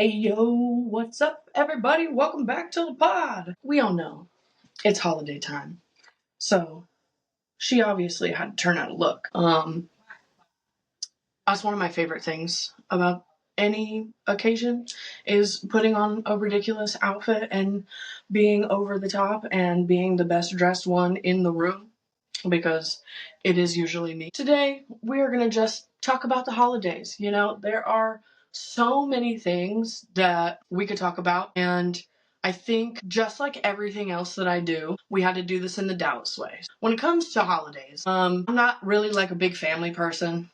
Hey yo, what's up, everybody? Welcome back to the pod. We all know it's holiday time, so she obviously had to turn out a look. That's one of my favorite things about any occasion is putting on a ridiculous outfit and being over the top and being the best dressed one in the room because it is usually me. Today, we are going to just talk about the holidays. You know, there are so many things that we could talk about, and I think just like everything else that I do, we had to do this in the Dallas way. When it comes to holidays, I'm not really like a big family person.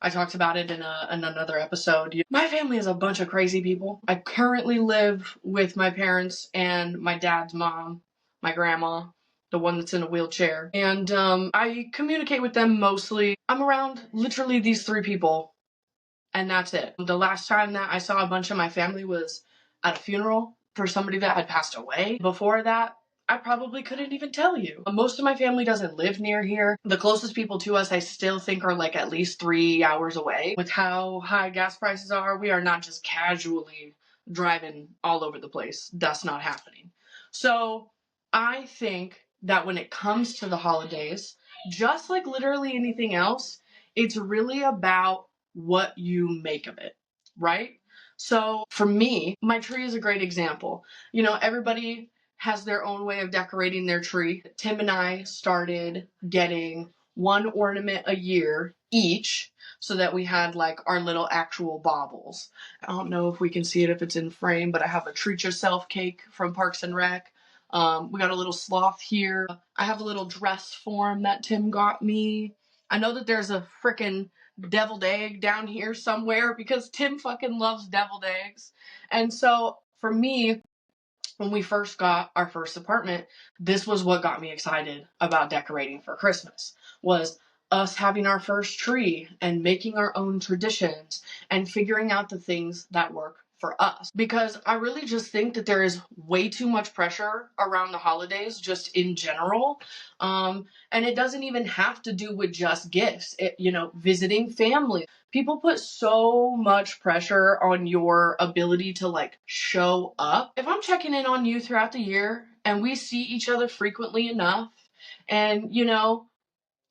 I talked about it in another episode. My family is a bunch of crazy people. I currently live with my parents and my dad's mom, my grandma, the one that's in a wheelchair. And I communicate with them mostly. I'm around literally these three people, and that's it. The last time that I saw a bunch of my family was at a funeral for somebody that had passed away. Before that, I probably couldn't even tell you. Most of my family doesn't live near here. The closest people to us I still think are like at least 3 hours away. With how high gas prices are, we are not just casually driving all over the place. That's not happening. So I think that when it comes to the holidays, just like literally anything else, it's really about what you make of it, right? So for me, my tree is a great example. You know, everybody has their own way of decorating their tree. Tim and I started getting one ornament a year each so that we had like our little actual baubles. I don't know if we can see it if it's in frame, but I have a treat yourself cake from Parks and Rec. We got a little sloth here. I have a little dress form that Tim got me. I know that there's a freaking deviled egg down here somewhere because Tim fucking loves deviled eggs. And so for me, when we first got our first apartment, this was what got me excited about decorating for Christmas, was us having our first tree and making our own traditions and figuring out the things that work for us. Because I really just think that there is way too much pressure around the holidays, just in general. And it doesn't even have to do with just gifts. Visiting family. People put so much pressure on your ability to like show up. If I'm checking in on you throughout the year and we see each other frequently enough, and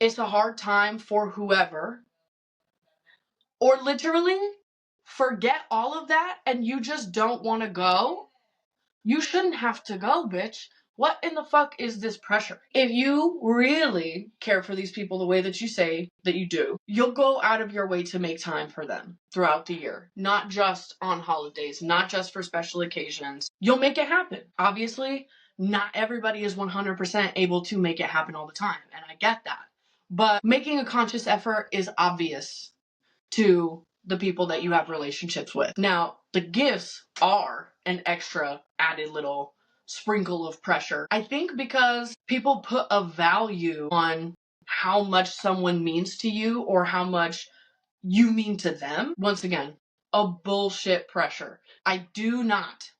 it's a hard time for whoever, or literally forget all of that and you just don't want to go, you shouldn't have to go, bitch. What in the fuck is this pressure? If you really care for these people the way that you say that you do, you'll go out of your way to make time for them throughout the year, not just on holidays, not just for special occasions. You'll make it happen. Obviously, not everybody is 100% able to make it happen all the time, and I get that. But making a conscious effort is obvious to the people that you have relationships with. Now, the gifts are an extra added little sprinkle of pressure. I think because people put a value on how much someone means to you or how much you mean to them. Once again, a bullshit pressure. I do not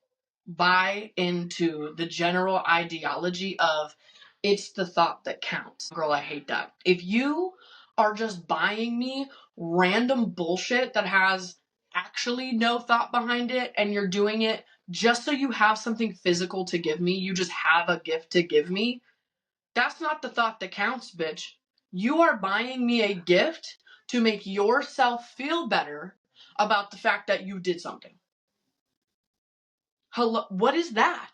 buy into the general ideology of it's the thought that counts. Girl, I hate that. If you are just buying me random bullshit that has actually no thought behind it and you're doing it just so you have something physical to give me, you just have a gift to give me, that's not the thought that counts, bitch. You are buying me a gift to make yourself feel better about the fact that you did something. Hello, what is that?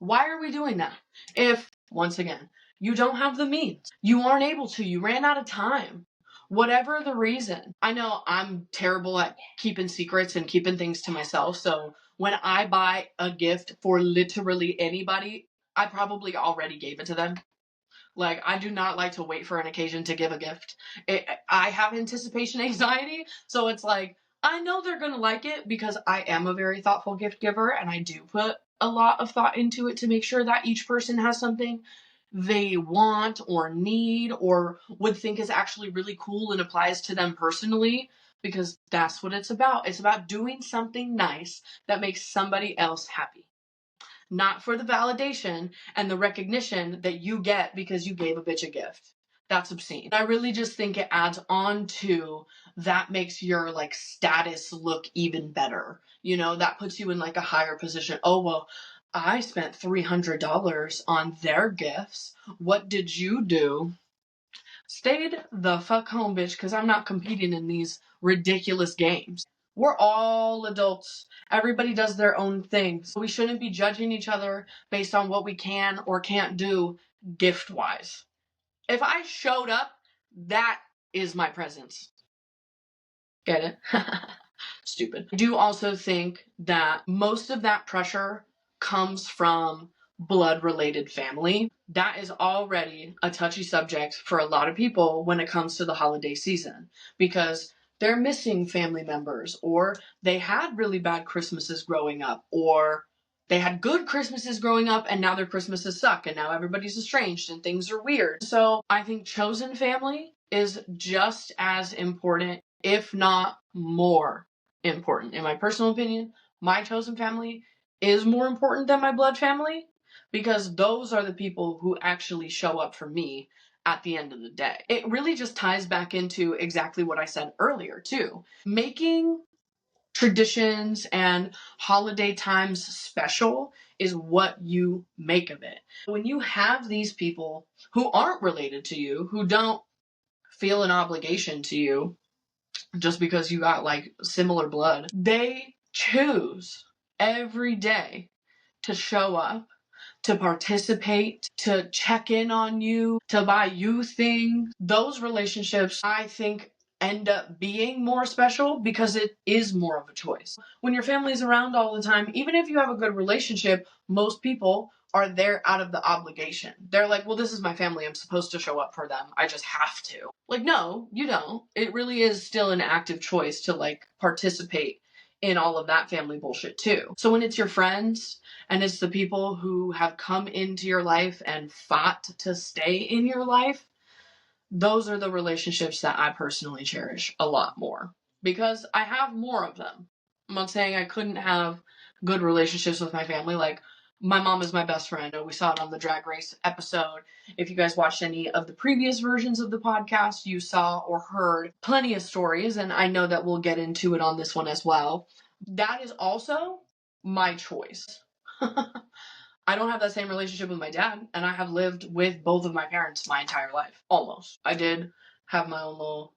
Why are we doing that? If, once again, you don't have the means, you aren't able to, you ran out of time, whatever the reason. I know I'm terrible at keeping secrets and keeping things to myself, so when I buy a gift for literally anybody, I probably already gave it to them. Like, I do not like to wait for an occasion to give a gift. I have anticipation anxiety, so it's like, I know they're going to like it because I am a very thoughtful gift giver and I do put a lot of thought into it to make sure that each person has something they want or need or would think is actually really cool and applies to them personally, because that's what it's about. It's about doing something nice that makes somebody else happy, not for the validation and the recognition that you get because you gave a bitch a gift. that's obscene. I really just think it adds on to that, makes your like status look even better. You know, that puts you in like a higher position. Oh, well, I spent $300 on their gifts. What did you do? Stayed the fuck home, bitch, because I'm not competing in these ridiculous games. We're all adults. Everybody does their own things. We shouldn't be judging each other based on what we can or can't do gift wise. If I showed up, that is my presence. Get it? Stupid. I do also think that most of that pressure comes from blood related family. That is already a touchy subject for a lot of people when it comes to the holiday season, because they're missing family members, or they had really bad Christmases growing up, or they had good Christmases growing up and now their Christmases suck and now everybody's estranged and things are weird. So I think chosen family is just as important, if not more important. In my personal opinion, my chosen family is more important than my blood family, because those are the people who actually show up for me at the end of the day. It really just ties back into exactly what I said earlier, too. Making traditions and holiday times special is what you make of it. When you have these people who aren't related to you, who don't feel an obligation to you just because you got like similar blood, they choose every day to show up, to participate, to check in on you, to buy you things. Those relationships, I think, end up being more special because it is more of a choice. When your family's around all the time, even if you have a good relationship, most people are there out of the obligation. They're like, well, this is my family. I'm supposed to show up for them. I just have to. Like, no, you don't. It really is still an active choice to like participate in all of that family bullshit too. So when it's your friends and it's the people who have come into your life and fought to stay in your life, those are the relationships that I personally cherish a lot more, because I have more of them. I'm not saying I couldn't have good relationships with my family. Like, my mom is my best friend. We saw it on the Drag Race episode. If you guys watched any of the previous versions of the podcast, you saw or heard plenty of stories, and I know that we'll get into it on this one as well. That is also my choice. I don't have that same relationship with my dad, and I have lived with both of my parents my entire life. Almost. I did have my own little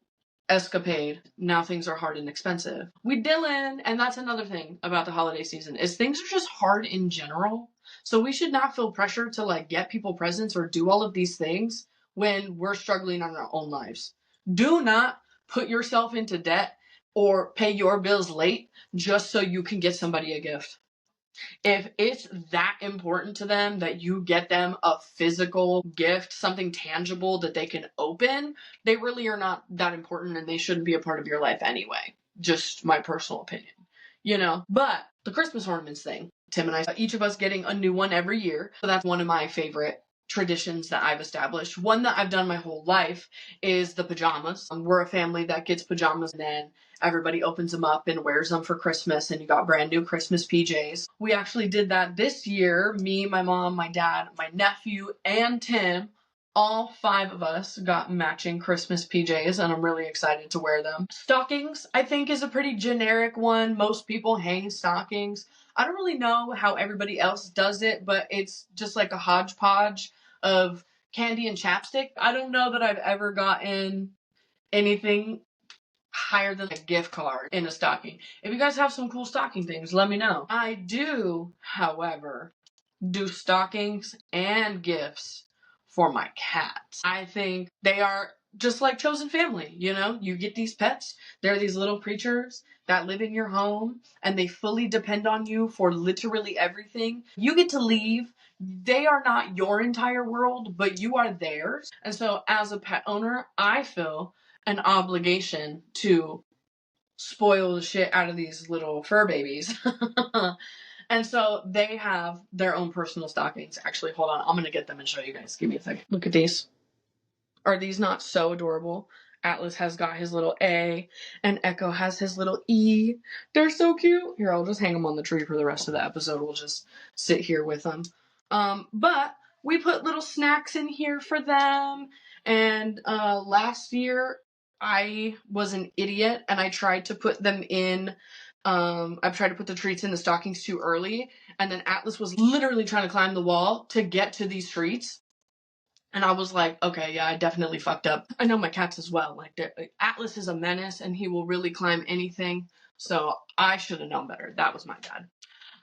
escapade. Now things are hard and expensive. We Dylan, and that's another thing about the holiday season, is things are just hard in general. So we should not feel pressure to like get people presents or do all of these things when we're struggling on our own lives. Do not put yourself into debt or pay your bills late just so you can get somebody a gift. If it's that important to them that you get them a physical gift, something tangible that they can open, they really are not that important and they shouldn't be a part of your life anyway. Just my personal opinion, you know? But the Christmas ornaments thing, Tim and I, each of us getting a new one every year. So that's one of my favorite traditions that I've established. One that I've done my whole life is the pajamas. We're a family that gets pajamas and then everybody opens them up and wears them for Christmas, and you got brand new Christmas PJs. We actually did that this year. Me, my mom, my dad, my nephew, and Tim, all 5 of us got matching Christmas PJs, and I'm really excited to wear them. Stockings, I think, is a pretty generic one. Most people hang stockings. I don't really know how everybody else does it, but it's just like a hodgepodge of candy and chapstick. I don't know that I've ever gotten anything higher than a gift card in a stocking. If you guys have some cool stocking things, let me know. I do, however, do stockings and gifts for my cats. I think they are just like chosen family, you know? You get these pets, they're these little creatures that live in your home and they fully depend on you for literally everything. You get to leave. They are not your entire world, but you are theirs. And so as a pet owner, I feel an obligation to spoil the shit out of these little fur babies. And so they have their own personal stockings. Actually, hold on. I'm going to get them and show you guys. Give me a second. Look at these. Are these not so adorable? Atlas has got his little A, and Echo has his little E. They're so cute. Here, I'll just hang them on the tree for the rest of the episode. We'll just sit here with them. But we put little snacks in here for them, And last year, I was an idiot and I tried to put them in. I tried to put the treats in the stockings too early, and then Atlas was literally trying to climb the wall to get to these treats. And I was like, okay, yeah, I definitely fucked up. I know my cats as well. Like, Atlas is a menace and he will really climb anything. So I should have known better. That was my bad.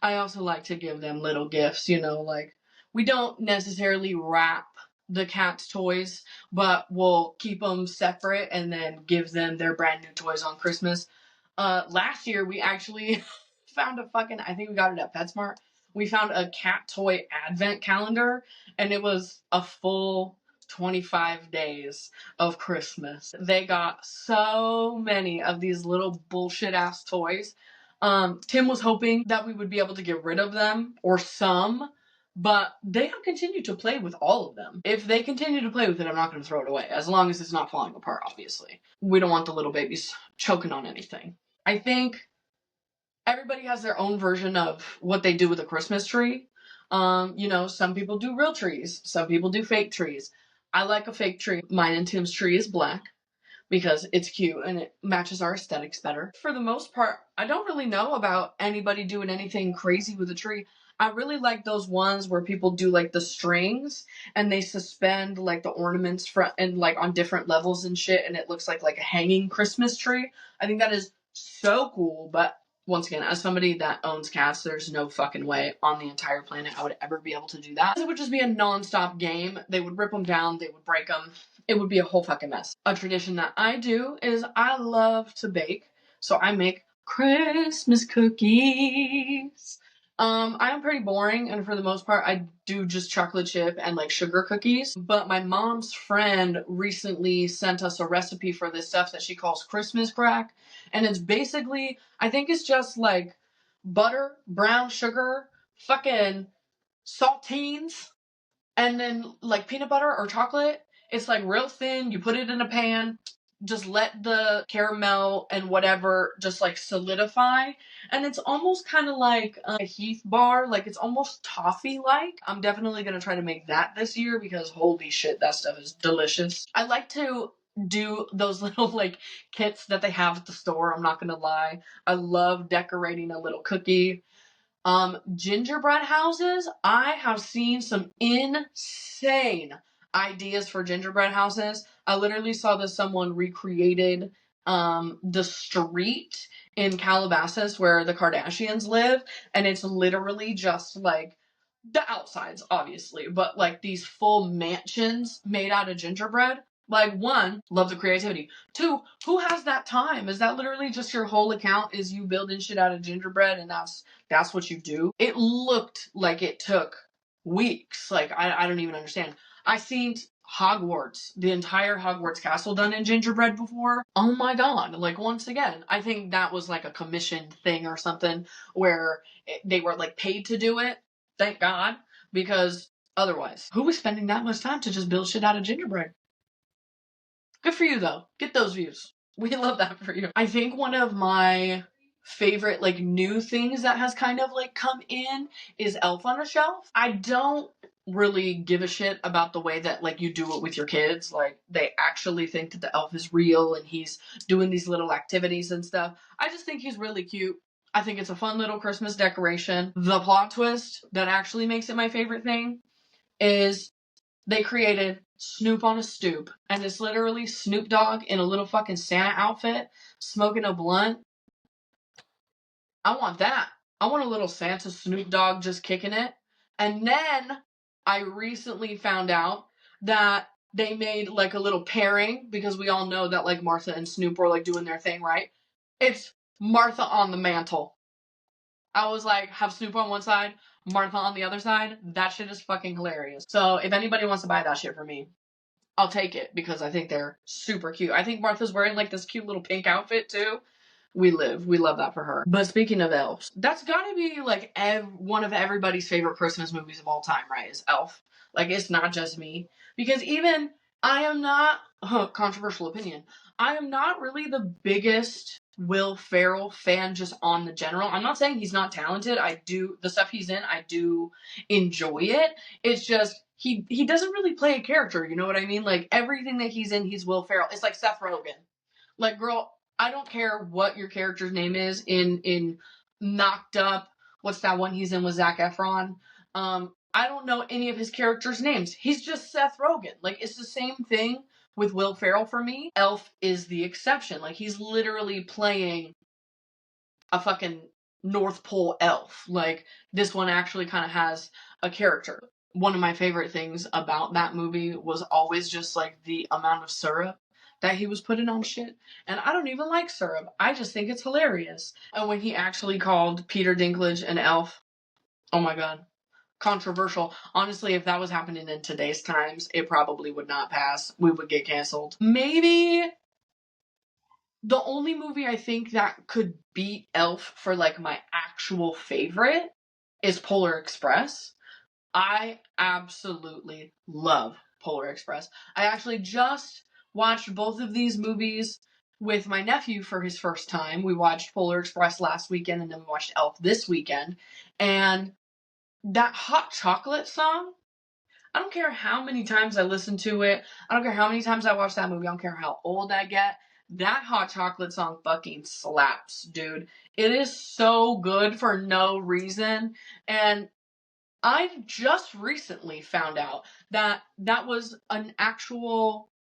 I also like to give them little gifts, like we don't necessarily wrap the cat's toys, but we'll keep them separate and then give them their brand new toys on Christmas. Last year we actually found I think we got it at PetSmart. We found a cat toy advent calendar, and it was a full 25 days of Christmas. They got so many of these little bullshit ass toys. Tim was hoping that we would be able to get rid of them, or some, but they have continued to play with all of them. If they continue to play with it, I'm not going to throw it away, as long as it's not falling apart, obviously. We don't want the little babies choking on anything. I think everybody has their own version of what they do with a Christmas tree. Some people do real trees, some people do fake trees. I like a fake tree. Mine and Tim's tree is black because it's cute and it matches our aesthetics better. For the most part, I don't really know about anybody doing anything crazy with a tree. I really like those ones where people do like the strings and they suspend like the ornaments and like on different levels and shit, and it looks like a hanging Christmas tree. I think that is so cool, but once again, as somebody that owns cats, there's no fucking way on the entire planet I would ever be able to do that. It would just be a non-stop game. They would rip them down, they would break them. It would be a whole fucking mess. A tradition that I do is I love to bake, so I make Christmas cookies. I am pretty boring, and for the most part, I do just chocolate chip and like sugar cookies. But my mom's friend recently sent us a recipe for this stuff that she calls Christmas crack, and it's basically, I think it's just like butter, brown sugar, fucking saltines, and then like peanut butter or chocolate. It's like real thin. You put it in a pan, just let the caramel and whatever just like solidify, and it's almost kind of like a Heath bar. Like it's almost toffee like. I'm definitely gonna try to make that this year because holy shit, that stuff is delicious. I like to do those little like kits that they have at the store. I'm not gonna lie, I love decorating a little cookie. Gingerbread houses, I have seen some insane ideas for gingerbread houses. I literally saw that someone recreated the street in Calabasas where the Kardashians live, and it's literally just like the outsides, obviously, but like these full mansions made out of gingerbread. Like, one, love the creativity. Two, who has that time? Is that literally just your whole account? Is you building shit out of gingerbread and that's what you do? It looked like it took weeks. Like, I don't even understand. I seen Hogwarts, the entire Hogwarts castle done in gingerbread before. Oh my god. Like, once again, I think that was like a commissioned thing or something where they were like paid to do it. Thank God, because otherwise, who was spending that much time to just build shit out of gingerbread? Good for you, though. Get those views. We love that for you. I think one of my favorite like new things that has kind of like come in is Elf on a Shelf. I don't really give a shit about the way that like you do it with your kids. Like they actually think that the elf is real and he's doing these little activities and stuff. I just think he's really cute. I think it's a fun little Christmas decoration. The plot twist that actually makes it my favorite thing is they created Snoop on a Stoop, and it's literally Snoop Dogg in a little fucking Santa outfit, smoking a blunt. I want that. I want a little Santa Snoop Dogg just kicking it. And then I recently found out that they made like a little pairing because we all know that like Martha and Snoop were like doing their thing, right? It's Martha on the mantle. I was like, have Snoop on one side, Martha on the other side. That shit is fucking hilarious. So if anybody wants to buy that shit for me, I'll take it because I think they're super cute. I think Martha's wearing like this cute little pink outfit too. We love that for her. But speaking of elves, that's gotta be like one of everybody's favorite Christmas movies of all time, right? Is Elf. Like it's not just me. Because even I am not, controversial opinion, I am not really the biggest Will Ferrell fan just on the general. I'm not saying he's not talented. I do the stuff he's in, I do enjoy it. It's just he doesn't really play a character, you know what I mean? Like everything that he's in, he's Will Ferrell. It's like Seth Rogen. Like girl, I don't care what your character's name is in Knocked Up. What's that one he's in with Zac Efron? I don't know any of his characters' names. He's just Seth Rogen. Like it's the same thing with Will Ferrell for me. Elf is the exception. Like he's literally playing a fucking North Pole elf. Like this one actually kind of has a character. One of my favorite things about that movie was always just like the amount of syrup that he was putting on shit. And I don't even like syrup. I just think it's hilarious. And when he actually called Peter Dinklage an elf, oh my god. Controversial. Honestly, if that was happening in today's times, it probably would not pass. We would get canceled. Maybe the only movie I think that could beat Elf for like my actual favorite is Polar Express. I absolutely love Polar Express. I actually just watched both of these movies with my nephew for his first time. We watched Polar Express last weekend and then we watched Elf this weekend. And that hot chocolate song, I don't care how many times I listen to it. I don't care how many times I watch that movie. I don't care how old I get. That hot chocolate song fucking slaps, dude. It is so good for no reason. And I just recently found out that that was an actual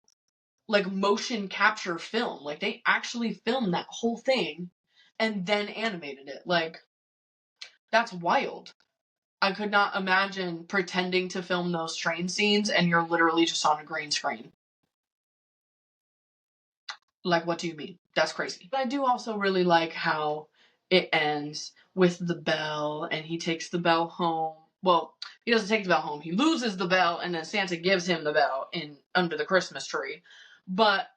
like motion capture film. Like they actually filmed that whole thing and then animated it. Like that's wild. I could not imagine pretending to film those train scenes and you're literally just on a green screen. Like, what do you mean? That's crazy. But I do also really like how it ends with the bell and he takes the bell home. Well, he doesn't take the bell home. He loses the bell and then Santa gives him the bell in under the Christmas tree. But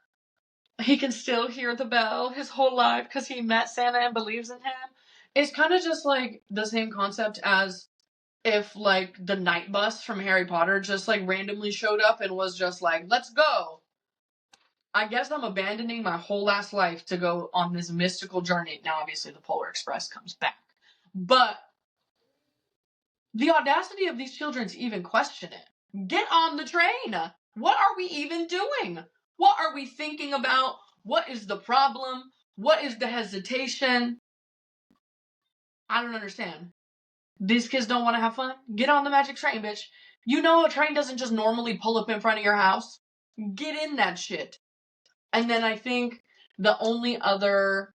he can still hear the bell his whole life because he met Santa and believes in him. It's kind of just like the same concept as if like the night bus from Harry Potter just like randomly showed up and was just like, let's go. I guess I'm abandoning my whole last life to go on this mystical journey. Now, obviously, the Polar Express comes back. But the audacity of these children to even question it. Get on the train. What are we even doing? What are we thinking about? What is the problem? What is the hesitation? I don't understand. These kids don't want to have fun? Get on the magic train, bitch. You know a train doesn't just normally pull up in front of your house. Get in that shit. And then I think the only other,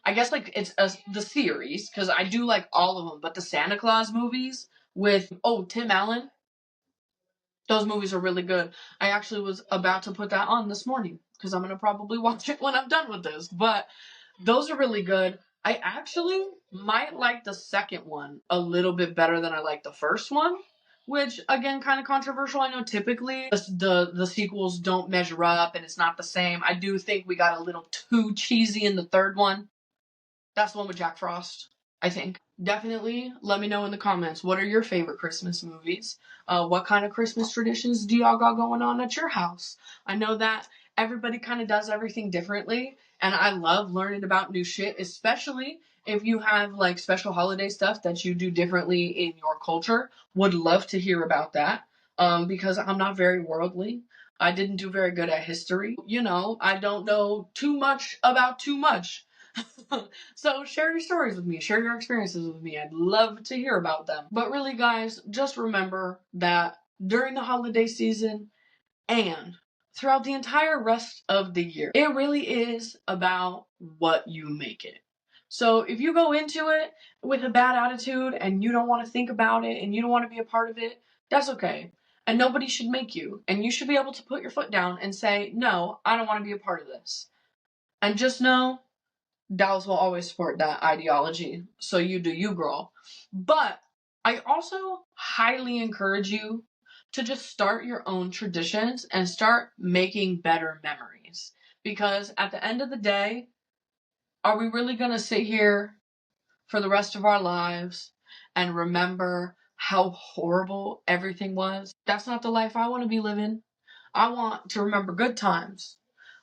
I guess like it's the series, because I do like all of them, but the Santa Claus movies with, oh, Tim Allen, those movies are really good. I actually was about to put that on this morning because I'm going to probably watch it when I'm done with this. But those are really good. I actually might like the second one a little bit better than I like the first one, which again, kind of controversial. I know typically the sequels don't measure up and it's not the same. I do think we got a little too cheesy in the third one. That's the one with Jack Frost, I think. Definitely let me know in the comments, what are your favorite Christmas movies? What kind of Christmas traditions do y'all got going on at your house? I know that everybody kind of does everything differently, and I love learning about new shit, especially if you have like special holiday stuff that you do differently in your culture. Would love to hear about that, because I'm not very worldly. I didn't do very good at history. You know, I don't know too much about too much. So share your stories with me, share your experiences with me. I'd love to hear about them. But really, guys, just remember that during the holiday season and throughout the entire rest of the year, it really is about what you make it. So if you go into it with a bad attitude and you don't want to think about it and you don't want to be a part of it, that's okay. And nobody should make you. And you should be able to put your foot down and say, no, I don't want to be a part of this. And just know Dallas will always support that ideology. So you do you, girl. But I also highly encourage you to just start your own traditions and start making better memories. Because at the end of the day, are we really going to sit here for the rest of our lives and remember how horrible everything was? That's not the life I want to be living. I want to remember good times.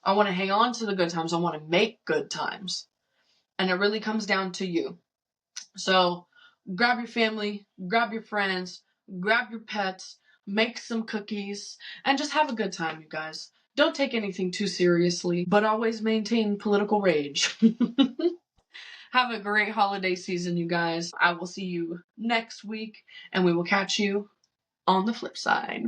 I want to hang on to the good times. I want to make good times. And it really comes down to you. So grab your family, grab your friends, grab your pets, make some cookies, and just have a good time, you guys. Don't take anything too seriously, but always maintain political rage. Have a great holiday season, you guys. I will see you next week, and we will catch you on the flip side.